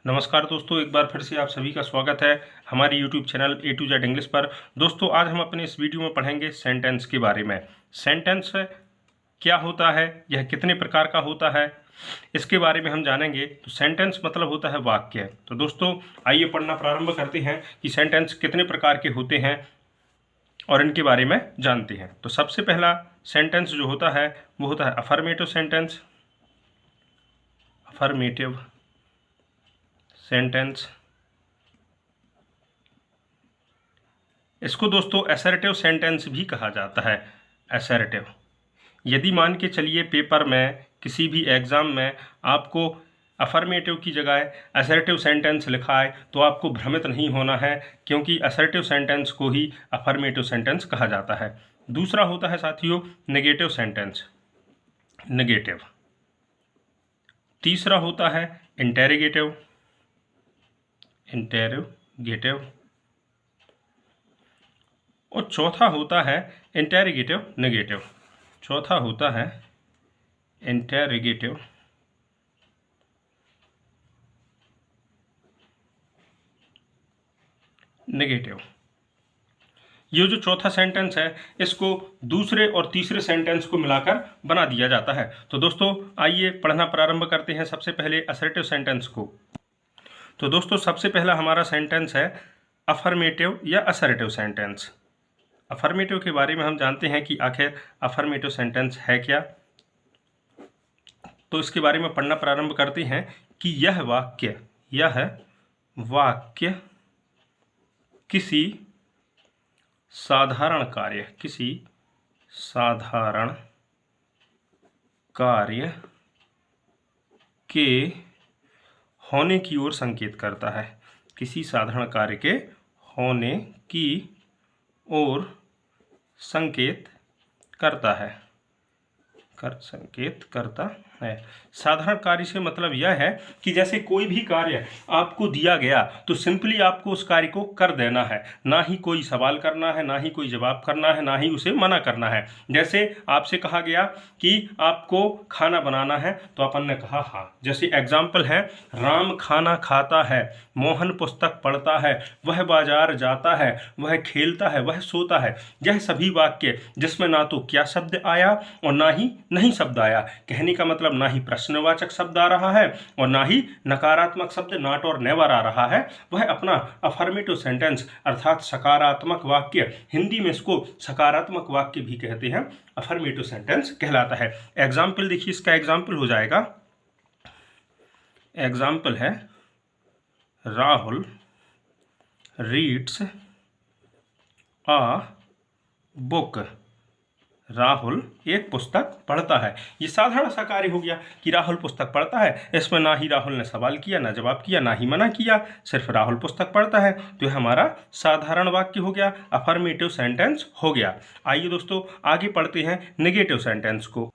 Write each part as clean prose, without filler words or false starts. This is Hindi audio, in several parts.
नमस्कार दोस्तों, एक बार फिर से आप सभी का स्वागत है हमारी YouTube channel A to Z English पर। दोस्तों, आज हम अपने इस वीडियो में पढ़ेंगे सेंटेंस के बारे में। सेंटेंस क्या होता है, यह कितने प्रकार का होता है, इसके बारे में हम जानेंगे। तो सेंटेंस मतलब होता है वाक्य। तो दोस्तों, आइए पढ़ना प्रारंभ करते हैं कि सेंटेंस कितने प्रकार के होते हैं और इनके बारे में जानते हैं। तो सबसे पहला सेंटेंस जो होता है वो होता है अफर्मेटिव सेंटेंस। अफर्मेटिव सेंटेंस, इसको दोस्तों असर्टिव सेंटेंस भी कहा जाता है। असर्टिव, यदि मान के चलिए पेपर में किसी भी एग्ज़ाम में आपको अफर्मेटिव की जगह असर्टिव सेंटेंस लिखा है तो आपको भ्रमित नहीं होना है, क्योंकि असर्टिव सेंटेंस को ही अफर्मेटिव सेंटेंस कहा जाता है। दूसरा होता है साथियों नेगेटिव सेंटेंस, नेगेटिव। तीसरा होता है इंटेरोगेटिव, इंटेरोगेटिव। और चौथा होता है इंटेरोगेटिव नेगेटिव। चौथा होता है इंटेरोगेटिव नेगेटिव। ये जो चौथा सेंटेंस है इसको दूसरे और तीसरे सेंटेंस को मिलाकर बना दिया जाता है। तो दोस्तों, आइए पढ़ना प्रारंभ करते हैं सबसे पहले असर्टिव सेंटेंस को। तो दोस्तों, सबसे पहला हमारा सेंटेंस है अफर्मेटिव या असर्टिव सेंटेंस। अफर्मेटिव के बारे में हम जानते हैं कि आखिर अफर्मेटिव सेंटेंस है क्या। तो इसके बारे में पढ़ना प्रारंभ करते हैं कि यह वाक्य किसी साधारण कार्य के होने की ओर संकेत करता है। किसी साधारण कार्य के होने की ओर संकेत करता है, संकेत करता है। साधारण कार्य से मतलब यह है कि जैसे कोई भी कार्य आपको दिया गया तो सिंपली आपको उस कार्य को कर देना है, ना ही कोई सवाल करना है, ना ही कोई जवाब करना है, ना ही उसे मना करना है। जैसे आपसे कहा गया कि आपको खाना बनाना है तो अपन ने कहा हाँ। जैसे एग्जाम्पल है, राम खाना खाता है, मोहन पुस्तक पढ़ता है, वह बाजार जाता है, वह खेलता है, वह सोता है। यह सभी वाक्य जिसमें ना तो क्या शब्द आया और ना ही नहीं शब्द आया। कहने का मतलब ना ही प्रश्नवाचक शब्द आ रहा है और ना ही नकारात्मक शब्द नॉट और नेवर आ रहा है। वह अपना अफर्मेटिव सेंटेंस अर्थात सकारात्मक वाक्य, हिंदी में इसको सकारात्मक वाक्य भी कहते हैं, अफर्मेटिव सेंटेंस कहलाता है। एग्जाम्पल देखिए, इसका एग्जाम्पल हो जाएगा, एग्जाम्पल है Rahul reads a book. Rahul एक पुस्तक पढ़ता है। ये साधारण सा कार्य हो गया कि राहुल पुस्तक पढ़ता है। इसमें ना ही राहुल ने सवाल किया, ना जवाब किया, ना ही मना किया, सिर्फ राहुल पुस्तक पढ़ता है। तो यह हमारा साधारण वाक्य हो गया, अफर्मेटिव सेंटेंस हो गया। आइए दोस्तों आगे पढ़ते हैं नेगेटिव सेंटेंस को।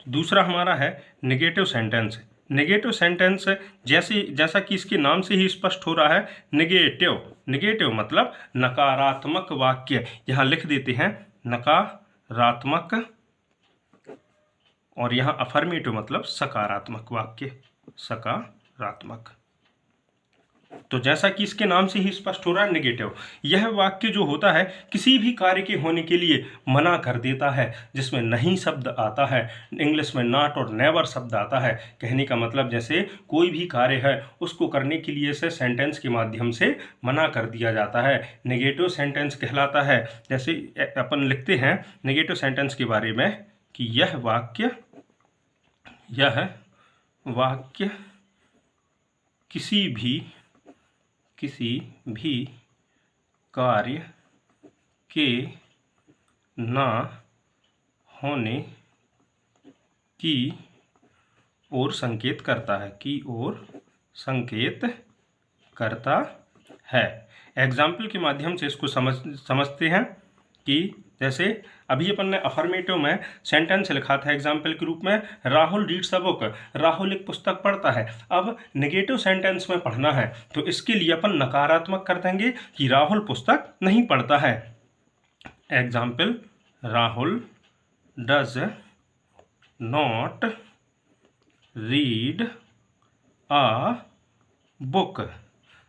दूसरा हमारा है नेगेटिव सेंटेंस। नेगेटिव सेंटेंस जैसा कि इसके नाम से ही स्पष्ट हो रहा है, नेगेटिव। नेगेटिव मतलब नकारात्मक वाक्य। यहाँ लिख देते हैं नकारात्मक, और यहाँ अफर्मेटिव मतलब सकारात्मक वाक्य, सकारात्मक। तो जैसा कि इसके नाम से ही स्पष्ट हो रहा है नेगेटिव, यह वाक्य जो होता है किसी भी कार्य के होने के लिए मना कर देता है, जिसमें नहीं शब्द आता है, इंग्लिश में नॉट और नेवर शब्द आता है। कहने का मतलब जैसे कोई भी कार्य है उसको करने के लिए से सेंटेंस के माध्यम से मना कर दिया जाता है, नेगेटिव सेंटेंस कहलाता है। जैसे अपन लिखते हैं नेगेटिव सेंटेंस के बारे में कि यह वाक्य किसी भी कार्य के ना होने की ओर संकेत करता है, की ओर संकेत करता है। एग्जाम्पल के माध्यम से इसको समझते हैं कि जैसे अभी अपन ने अफर्मेटिव में सेंटेंस लिखा था एग्जाम्पल के रूप में, Rahul reads a book, Rahul एक पुस्तक पढ़ता है। अब नेगेटिव सेंटेंस में पढ़ना है तो इसके लिए अपन नकारात्मक कर देंगे कि राहुल पुस्तक नहीं पढ़ता है। Example, Rahul does not read a book,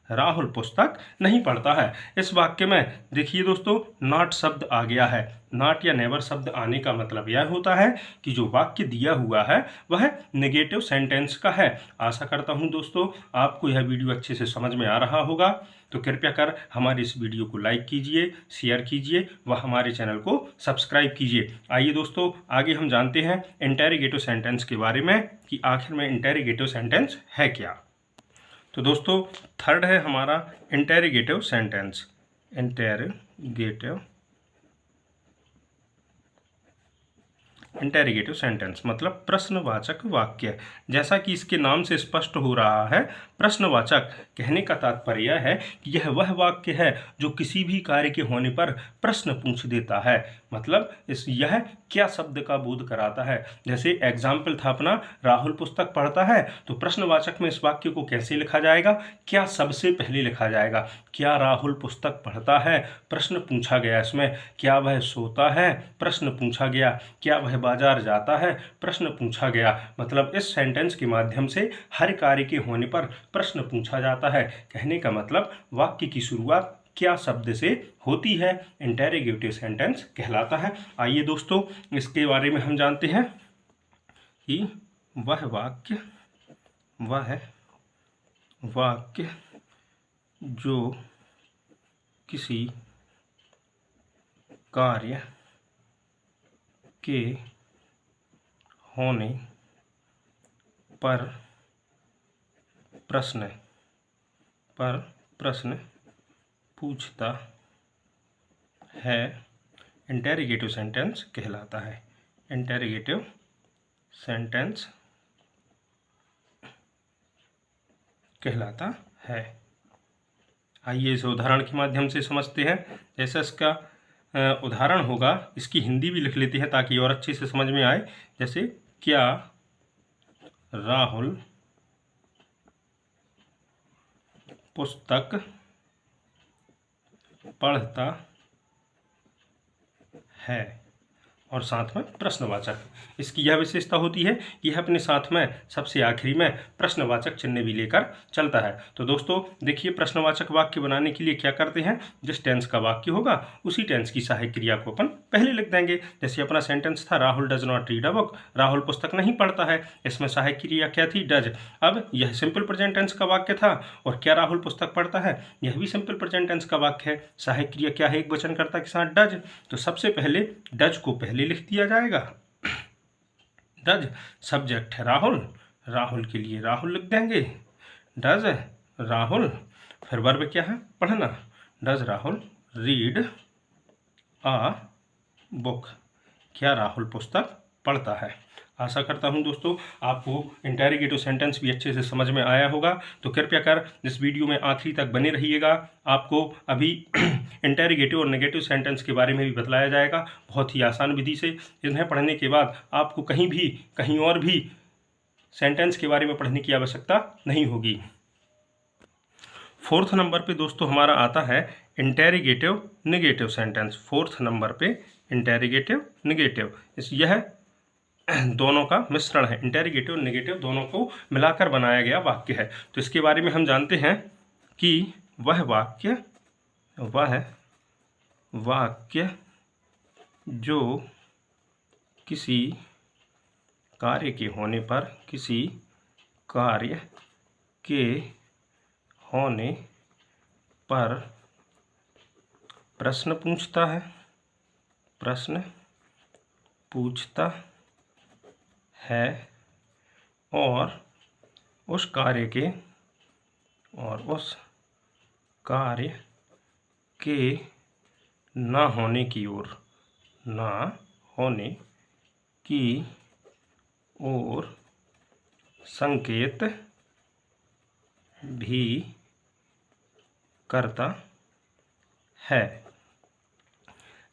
Rahul पुस्तक नहीं पढ़ता है। इस वाक्य में देखिए दोस्तों, नॉट शब्द आ गया है। नॉट या नेवर शब्द आने का मतलब यह होता है कि जो वाक्य दिया हुआ है वह नेगेटिव सेंटेंस का है। आशा करता हूं दोस्तों आपको यह वीडियो अच्छे से समझ में आ रहा होगा। तो कृपया कर हमारे इस वीडियो को लाइक कीजिए, शेयर कीजिए व हमारे चैनल को सब्सक्राइब कीजिए। आइए दोस्तों आगे हम जानते हैं इंटेरोगेटिव सेंटेंस के बारे में कि आखिर में इंटेरोगेटिव सेंटेंस है क्या। तो दोस्तों थर्ड है हमारा इंटेरोगेटिव सेंटेंस। इंटेरोगेटिव सेंटेंस मतलब प्रश्नवाचक वाक्य। जैसा कि इसके नाम से स्पष्ट हो रहा है, प्रश्नवाचक कहने का तात्पर्य यह है कि यह वह वाक्य है जो किसी भी कार्य के होने पर प्रश्न पूछ देता है। मतलब यह क्या शब्द का बोध कराता है। जैसे एग्जाम्पल था अपना, राहुल पुस्तक पढ़ता है, तो प्रश्नवाचक में इस वाक्य को कैसे लिखा जाएगा, क्या सबसे पहले लिखा जाएगा। क्या राहुल पुस्तक पढ़ता है, प्रश्न पूछा गया इसमें। क्या वह सोता है, प्रश्न पूछा गया। क्या वह बाजार जाता है, प्रश्न पूछा गया। मतलब इस सेंटेंस के माध्यम से हर कार्य के होने पर प्रश्न पूछा जाता है। कहने का मतलब वाक्य की शुरुआत क्या शब्द से होती है, इंटेरोगेटिव सेंटेंस कहलाता है। आइए दोस्तों इसके बारे में हम जानते हैं कि वह वाक्य जो किसी कार्य के होने पर प्रश्न पूछता है, इंटेरोगेटिव सेंटेंस कहलाता है। इंटेरोगेटिव सेंटेंस कहलाता है। आइए इस उदाहरण के माध्यम से समझते हैं। जैसा इसका उदाहरण होगा, इसकी हिंदी भी लिख लेते हैं ताकि और अच्छे से समझ में आए। जैसे क्या राहुल पुस्तक पढ़ता है, और साथ में प्रश्नवाचक। इसकी यह विशेषता होती है कि यह अपने साथ में सबसे आखिरी में प्रश्नवाचक चिन्ह भी लेकर चलता है। तो दोस्तों देखिए, प्रश्नवाचक वाक्य बनाने के लिए क्या करते हैं, जिस टेंस का वाक्य होगा उसी टेंस की सहायक क्रिया को अपन पहले लिख देंगे। जैसे अपना सेंटेंस था, Rahul does not read a book, Rahul पुस्तक नहीं पढ़ता है। इसमें सहायक क्रिया क्या थी, डज। अब यह सिंपल प्रेजेंट टेंस का वाक्य था, और क्या राहुल पुस्तक पढ़ता है, यह भी सिंपल प्रेजेंट टेंस का वाक्य है। सहायक क्रिया क्या है, एक वचनकर्ता के साथ डज। तो सबसे पहले डज को पहले लिख दिया जाएगा। डज सब्जेक्ट है राहुल, राहुल के लिए राहुल लिख देंगे, डज राहुल। फिर वर्ब क्या है, पढ़ना, does Rahul read a book, क्या राहुल पुस्तक पढ़ता है। आशा करता हूं दोस्तों आपको इंटेरोगेटिव सेंटेंस भी अच्छे से समझ में आया होगा। तो कृपया कर इस वीडियो में आखिरी तक बने रहिएगा। आपको अभी इंटेरोगेटिव और नेगेटिव सेंटेंस के बारे में भी बतलाया जाएगा, बहुत ही आसान विधि से। इन्हें पढ़ने के बाद आपको कहीं और भी सेंटेंस के बारे में पढ़ने की आवश्यकता नहीं होगी। फोर्थ नंबर पे दोस्तों हमारा आता है interrogative negative sentence. Fourth number पे इंटेरोगेटिव नेगेटिव, यह दोनों का मिश्रण है। इंटेरोगेटिव और नेगेटिव दोनों को मिलाकर बनाया गया वाक्य है। तो इसके बारे में हम जानते हैं कि वह वाक्य जो किसी कार्य के होने पर प्रश्न पूछता है, और उस कार्य के ना होने की ओर संकेत भी करता है।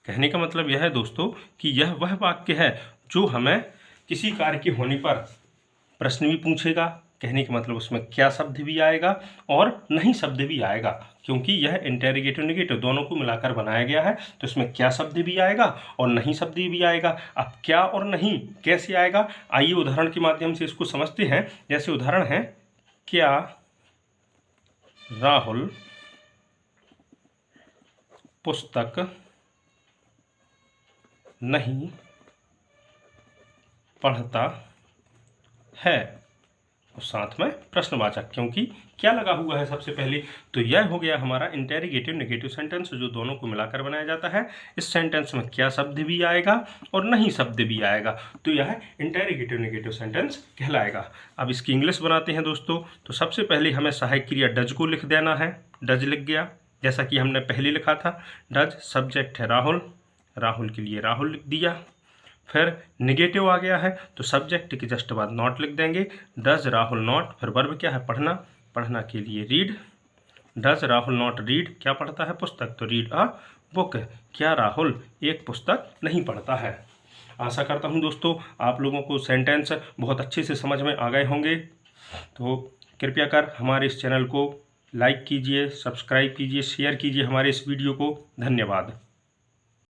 कहने का मतलब यह है दोस्तों कि यह वह वाक्य है जो हमें किसी कार्य के होने पर प्रश्न भी पूछेगा। कहने का मतलब उसमें क्या शब्द भी आएगा और नहीं शब्द भी आएगा, क्योंकि यह इंटेरोगेटिव नेगेटिव दोनों को मिलाकर बनाया गया है। तो इसमें क्या शब्द भी आएगा और नहीं शब्द भी आएगा। अब क्या और नहीं कैसे आएगा, आइए उदाहरण के माध्यम से इसको समझते हैं। जैसे उदाहरण है, क्या राहुल पुस्तक नहीं पढ़ता है, और साथ में प्रश्नवाचक, क्योंकि क्या लगा हुआ है सबसे पहले, तो यह हो गया हमारा इंटेरोगेटिव नेगेटिव सेंटेंस, जो दोनों को मिलाकर बनाया जाता है। इस सेंटेंस में क्या शब्द भी आएगा और नहीं शब्द भी आएगा, तो यह इंटेरोगेटिव नेगेटिव सेंटेंस कहलाएगा। अब इसकी इंग्लिश बनाते हैं दोस्तों। तो सबसे पहले हमें सहायक क्रिया डज को लिख देना है। डज लिख गया, जैसा कि हमने पहले लिखा था। डज सब्जेक्ट है राहुल, राहुल के लिए राहुल लिख दिया। फिर निगेटिव आ गया है, तो सब्जेक्ट के जस्ट बाद नॉट लिख देंगे। डज राहुल नॉट, फिर वर्ब क्या है पढ़ना, पढ़ना के लिए read. Does Rahul not read, क्या पढ़ता है पुस्तक, तो रीड अ बुक। क्या राहुल एक पुस्तक नहीं पढ़ता है। आशा करता हूँ दोस्तों आप लोगों को सेंटेंस बहुत अच्छे से समझ में आ गए होंगे। तो कृपया कर हमारे इस चैनल को लाइक कीजिए, सब्सक्राइब कीजिए, शेयर कीजिए हमारे इस वीडियो को। धन्यवाद।